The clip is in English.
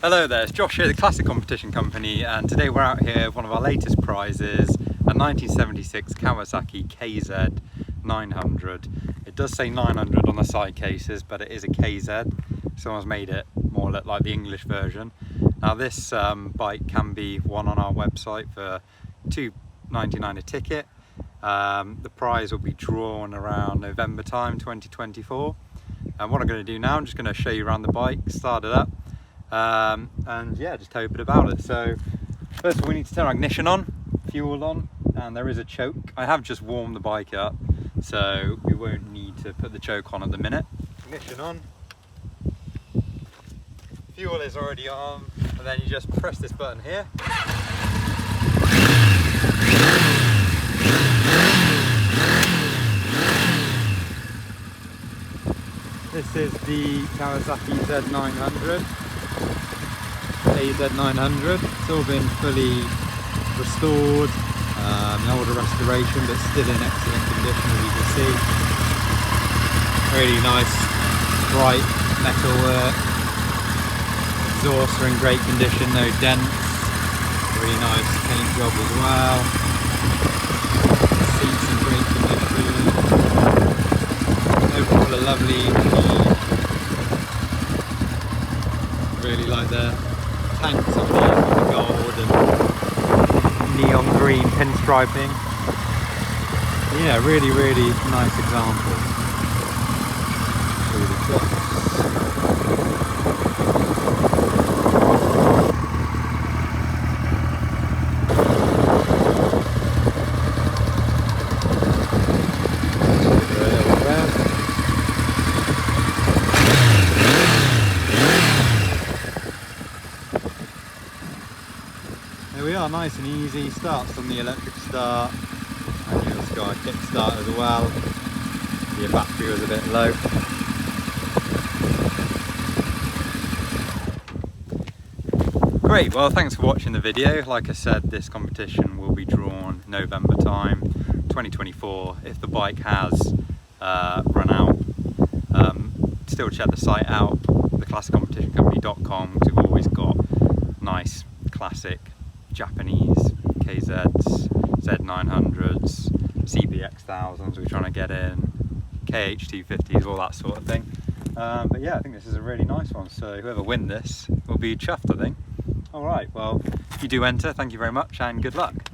Hello there, it's Josh here, the Classic Competition Company, and today we're out here with one of our latest prizes, a 1976 Kawasaki KZ900. It does say 900 on the side cases, but it is a KZ. Someone's made it more look like the English version. Now this bike can be won on our website for $2.99 a ticket. The prize will be drawn around November time 2024. And what I'm going to do now, I'm just going to show you around the bike, start it up. And yeah, just tell you a bit about it. So first of all, we need to turn our ignition on, fuel on, and there is a choke. I have just warmed the bike up, so we won't need to put the choke on at the minute. Ignition on, fuel is already on, and then you just press this button here. This is the Kawasaki KZ900. It's all been fully restored, an older restoration, but still in excellent condition, as you can see. Really nice, bright metal work. Exhausts are in great condition, no dents. Really nice paint job as well. Seats in great condition. Overall, a lovely machine. Really like the tanks on the gold and neon green pinstriping. Yeah, really nice example. Through the shots. There we are, nice and easy, starts on the electric start, and you've also got a kick start as well. Your battery was a bit low. Great, well thanks for watching the video. Like I said, this competition will be drawn November time, 2024, if the bike has run out. Still check the site out, theclassiccompetitioncompany.com, because we've always got nice classic Japanese KZs, Z900s, CBX1000s we're trying to get in, KH250s, all that sort of thing. But yeah, I think this is a really nice one, so whoever wins this will be chuffed, I think. Alright, well, if you do enter, thank you very much and good luck.